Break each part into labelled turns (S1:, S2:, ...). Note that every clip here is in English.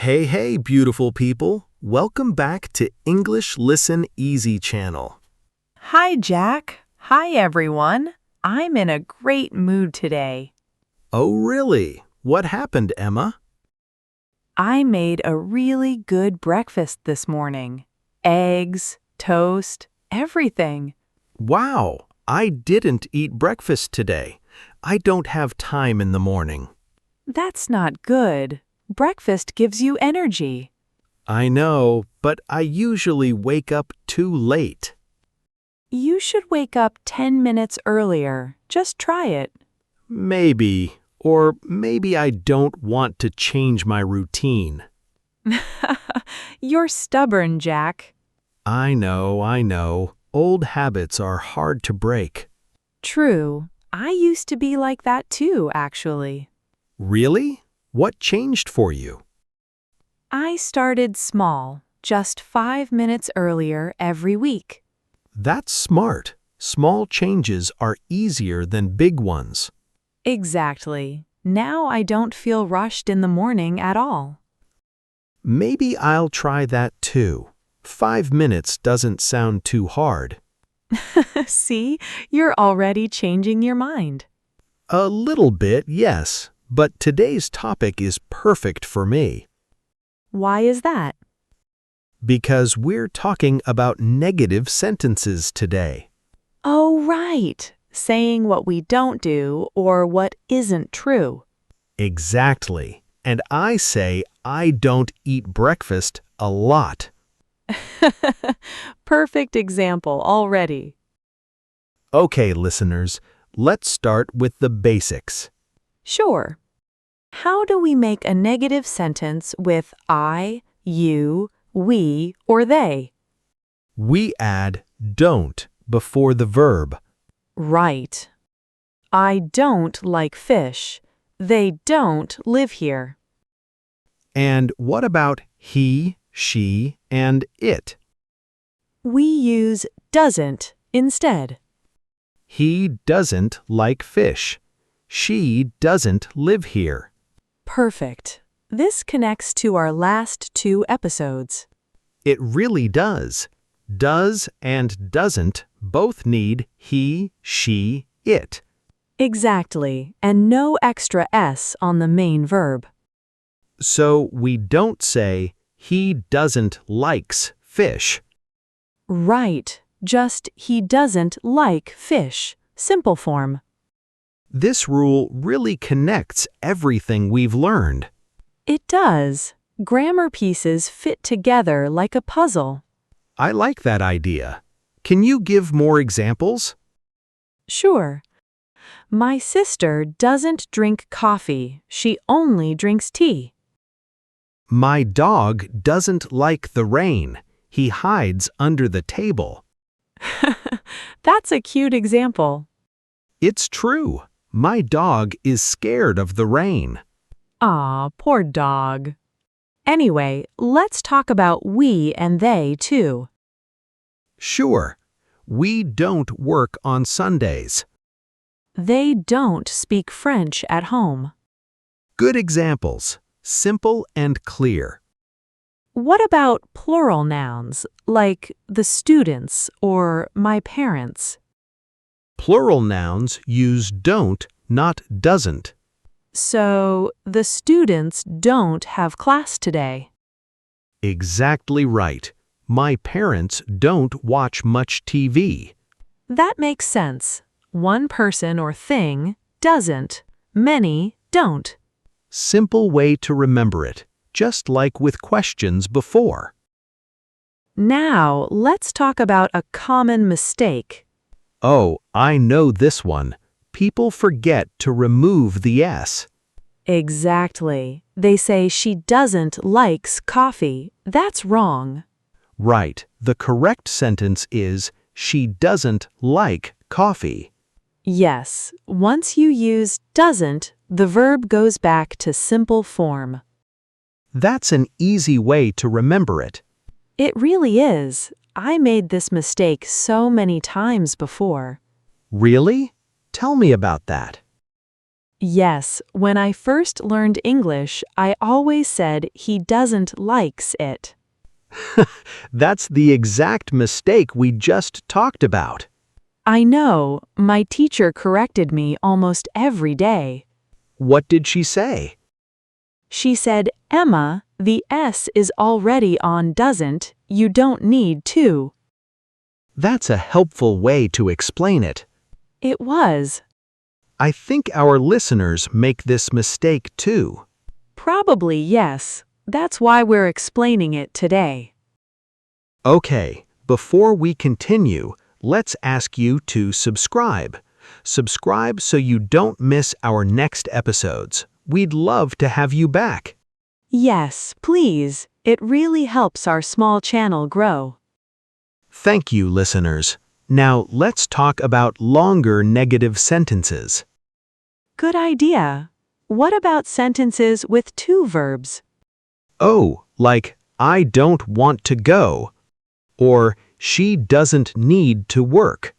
S1: Hey, beautiful people. Welcome back to English Listen Easy channel.
S2: Hi, Jack. Hi, everyone. I'm in a great mood today.
S1: Oh, really? What happened, Emma?
S2: I made a really good breakfast this morning. Eggs, toast, everything.
S1: Wow, I didn't eat breakfast today. I don't have time in the morning.
S2: That's not good. Breakfast gives you energy.
S1: I know, but I usually wake up too late.
S2: You should wake up 10 minutes earlier. Just try it.
S1: Maybe, or maybe I don't want to change my routine.
S2: You're stubborn, Jack.
S1: I know. Old habits are hard to break.
S2: True. I used to be like that too, actually.
S1: Really? What changed for you?
S2: I started small, just 5 minutes earlier every week.
S1: That's smart. Small changes are easier than big ones.
S2: Exactly. Now I don't feel rushed in the morning at all.
S1: Maybe I'll try that too. 5 minutes doesn't sound too hard.
S2: See, you're already changing your mind.
S1: A little bit, yes, but today's topic is perfect for me
S2: Why is that?
S1: because we're talking about negative sentences today.
S2: Oh, right. Saying what we don't do or what isn't true.
S1: Exactly. And I say I don't eat breakfast a lot.
S2: Perfect example already.
S1: Okay, listeners, let's start with the basics.
S2: Sure. How do we make a negative sentence with I, you, we, or they?
S1: We add don't before the verb.
S2: Right. I don't like fish. They don't live here.
S1: And what about he, she, and it?
S2: We use doesn't instead.
S1: He doesn't like fish. She doesn't live here.
S2: Perfect. This connects to our last 2 episodes.
S1: It really does. Does and doesn't both need he, she, it.
S2: Exactly, and no extra S on the main verb.
S1: So we don't say he doesn't likes fish.
S2: Right, just he doesn't like fish. Simple form.
S1: This rule really connects everything we've learned.
S2: It does. Grammar pieces fit together like a puzzle.
S1: I like that idea. Can you give more examples?
S2: Sure. My sister doesn't drink coffee. She only drinks tea.
S1: My dog doesn't like the rain. He hides under the table.
S2: That's a cute example.
S1: It's true. My dog is scared of the rain.
S2: Aw, poor dog. Anyway, let's talk about we and they too.
S1: Sure, we don't work on Sundays.
S2: They don't speak French at home.
S1: Good examples, simple and clear.
S2: What about plural nouns, like the students or my parents?
S1: Plural nouns use don't, not doesn't.
S2: So, the students don't have class today.
S1: Exactly right. My parents don't watch much TV.
S2: That makes sense. One person or thing doesn't. Many don't.
S1: Simple way to remember it, just like with questions before.
S2: Now, let's talk about a common mistake.
S1: Oh, I know this one. People forget to remove the S.
S2: Exactly. They say she doesn't likes coffee. That's wrong.
S1: Right. The correct sentence is, she doesn't like coffee.
S2: Yes, once you use doesn't, the verb goes back to simple form.
S1: That's an easy way to remember it.
S2: It really is. I made this mistake so many times before.
S1: Really? Tell me about that.
S2: Yes, when I first learned English, I always said he doesn't likes it.
S1: That's the exact mistake we just talked about.
S2: I know, my teacher corrected me almost every day.
S1: What did she say?
S2: She said, Emma, the S is already on doesn't, you don't need to.
S1: That's a helpful way to explain it.
S2: It was.
S1: I think our listeners make this mistake too.
S2: Probably yes. That's why we're explaining it today.
S1: Okay, before we continue, let's ask you to subscribe. Subscribe so you don't miss our next episodes. We'd love to have you back.
S2: Yes, please. It really helps our small channel grow.
S1: Thank you, listeners. Now let's talk about longer negative sentences.
S2: Good idea. What about sentences with two verbs?
S1: Oh, like, I don't want to go, or she doesn't need to work.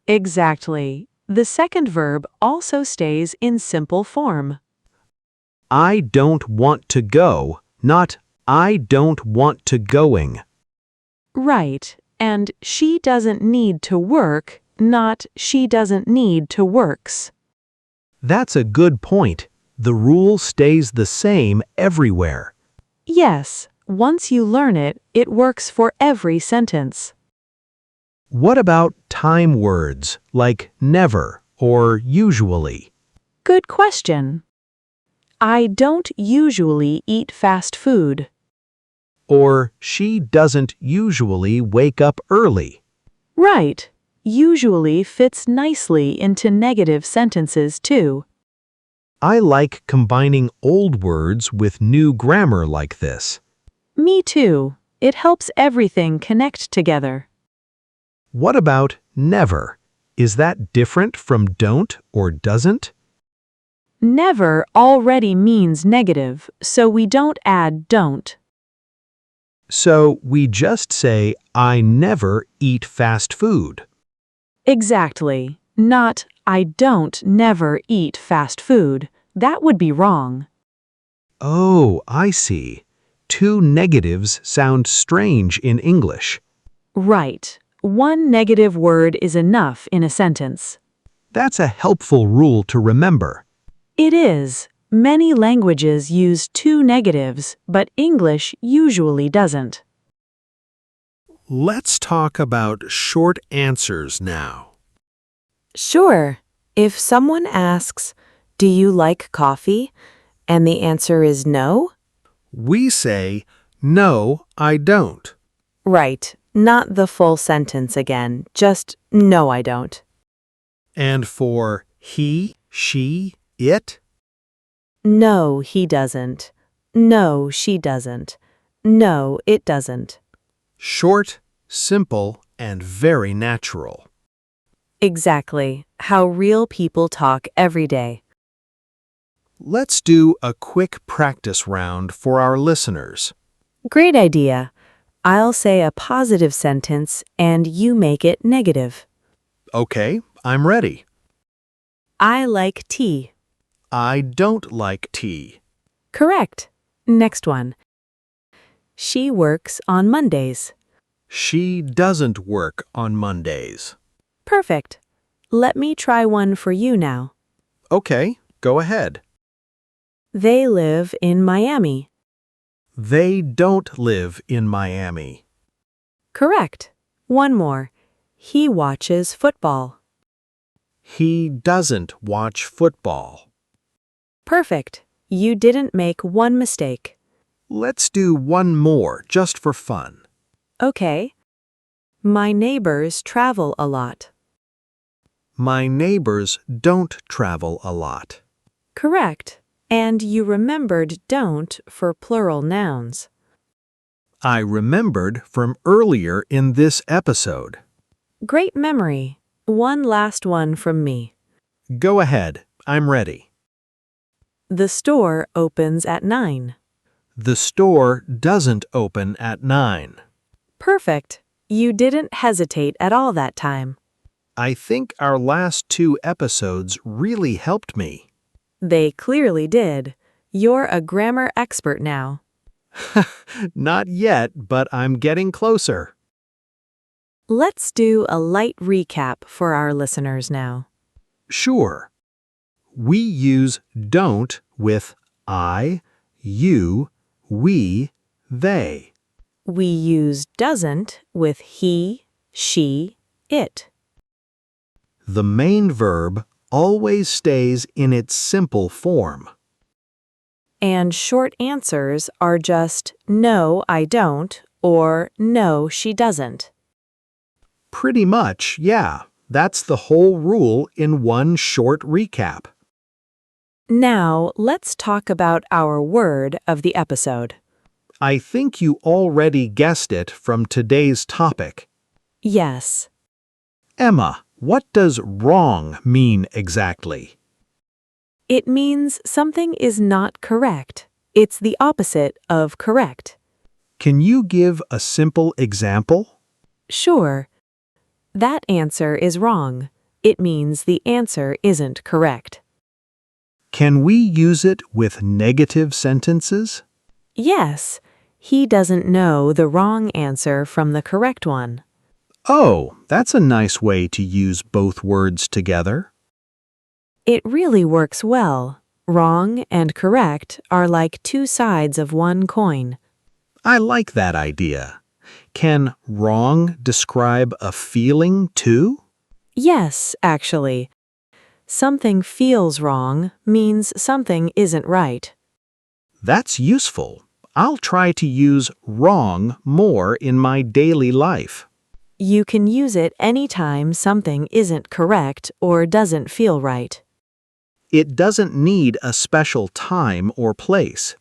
S2: Exactly. The second verb also stays in simple form.
S1: I don't want to go, not I don't want to going.
S2: Right. And she doesn't need to work, not she doesn't need to works.
S1: That's a good point. The rule stays the same everywhere.
S2: Yes, once you learn it, it works for every sentence.
S1: What about time words like never or usually?
S2: Good question. I don't usually eat fast food.
S1: Or she doesn't usually wake up early.
S2: Right. Usually fits nicely into negative sentences too.
S1: I like combining old words with new grammar like this.
S2: Me too. It helps everything connect together.
S1: What about never? Is that different from don't or doesn't?
S2: Never already means negative, so we don't add don't.
S1: So we just say, I never eat fast food.
S2: Exactly. Not, I don't never eat fast food. That would be wrong.
S1: Oh, I see. Two negatives sound strange in English.
S2: Right. One negative word is enough in a sentence.
S1: That's a helpful rule to remember.
S2: It is. Many languages use two negatives, but English usually doesn't.
S1: Let's talk about short answers now.
S2: Sure. If someone asks, do you like coffee? And the answer is no?
S1: We say, no, I don't.
S2: Right. Not the full sentence again. Just, no, I don't.
S1: And for he, she, it?
S2: No, he doesn't. No, she doesn't. No, it doesn't.
S1: Short, simple, and very natural.
S2: Exactly. How real people talk every day.
S1: Let's do a quick practice round for our listeners.
S2: Great idea. I'll say a positive sentence and you make it negative.
S1: Okay, I'm ready.
S2: I like tea.
S1: I don't like tea.
S2: Correct. Next one. She works on Mondays.
S1: She doesn't work on Mondays.
S2: Perfect. Let me try one for you now.
S1: Okay, go ahead.
S2: They live in Miami.
S1: They don't live in Miami.
S2: Correct. One more. He watches football.
S1: He doesn't watch football.
S2: Perfect. You didn't make one mistake.
S1: Let's do one more just for fun.
S2: Okay. My neighbors travel a lot.
S1: My neighbors don't travel a lot.
S2: Correct. And you remembered don't for plural nouns.
S1: I remembered from earlier in this episode.
S2: Great memory. One last one from me.
S1: Go ahead, I'm ready.
S2: The store opens at 9.
S1: The store doesn't open at 9.
S2: Perfect. You didn't hesitate at all that time.
S1: I think our last two episodes really helped me.
S2: They clearly did. You're a grammar expert now.
S1: Not yet, but I'm getting closer.
S2: Let's do a light recap for our listeners now.
S1: Sure. We use don't with I, you, we, they.
S2: We use doesn't with he, she, it.
S1: The main verb always stays in its simple form.
S2: And short answers are just no, I don't, or no, she doesn't.
S1: Pretty much, yeah. That's the whole rule in one short recap.
S2: Now, let's talk about our word of the episode.
S1: I think you already guessed it from today's topic.
S2: Yes.
S1: Emma, what does wrong mean exactly?
S2: It means something is not correct. It's the opposite of correct.
S1: Can you give a simple example?
S2: Sure. That answer is wrong. It means the answer isn't correct.
S1: Can we use it with negative sentences?
S2: Yes. He doesn't know the wrong answer from the correct one.
S1: Oh, that's a nice way to use both words together.
S2: It really works well. Wrong and correct are like two sides of one coin.
S1: I like that idea. Can wrong describe a feeling too?
S2: Yes, actually. Something feels wrong means something isn't right.
S1: That's useful. I'll try to use wrong more in my daily life.
S2: You can use it anytime something isn't correct or doesn't feel right.
S1: It doesn't need a special time or place.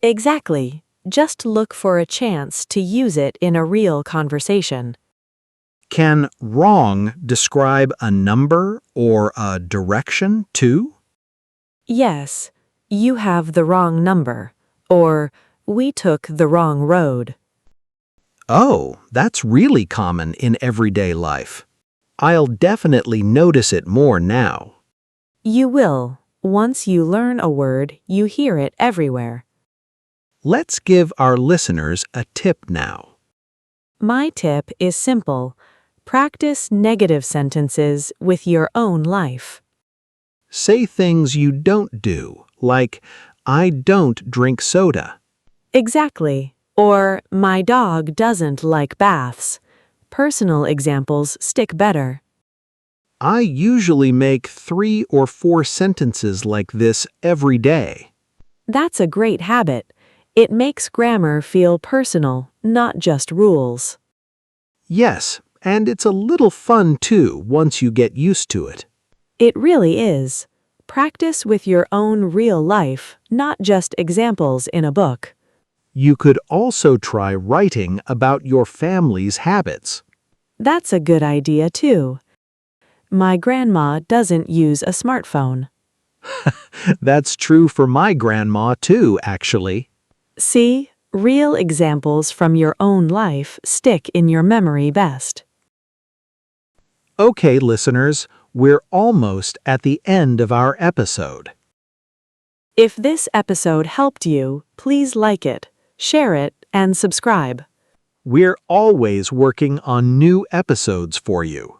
S2: Exactly. Just look for a chance to use it in a real conversation.
S1: Can wrong describe a number or a direction too?
S2: Yes, you have the wrong number, or we took the wrong road.
S1: Oh, that's really common in everyday life. I'll definitely notice it more now.
S2: You will. Once you learn a word, you hear it everywhere.
S1: Let's give our listeners a tip now.
S2: My tip is simple. Practice negative sentences with your own life.
S1: Say things you don't do, like, I don't drink soda.
S2: Exactly. Or, my dog doesn't like baths. Personal examples stick better.
S1: I usually make 3 or 4 sentences like this every day.
S2: That's a great habit. It makes grammar feel personal, not just rules.
S1: Yes, and it's a little fun too once you get used to it.
S2: It really is. Practice with your own real life, not just examples in a book.
S1: You could also try writing about your family's habits.
S2: That's a good idea too. My grandma doesn't use a smartphone.
S1: That's true for my grandma too, actually.
S2: See, real examples from your own life stick in your memory best.
S1: Okay, listeners, we're almost at the end of our episode.
S2: If this episode helped you, please like it, share it, and subscribe.
S1: We're always working on new episodes for you.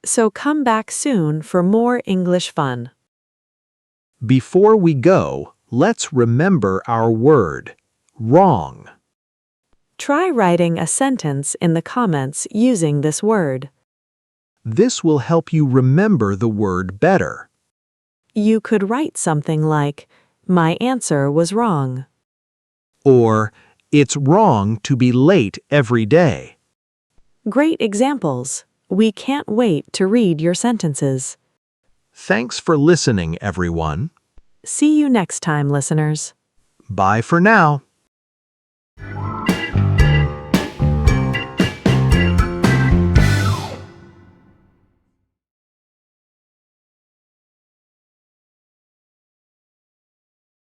S2: So come back soon for more English fun.
S1: Before we go, let's remember our word, wrong.
S2: Try writing a sentence in the comments using this word.
S1: This will help you remember the word better.
S2: You could write something like, my answer was wrong.
S1: Or, it's wrong to be late every day.
S2: Great examples. We can't wait to read your sentences.
S1: Thanks for listening, everyone.
S2: See you next time, listeners.
S1: Bye for now.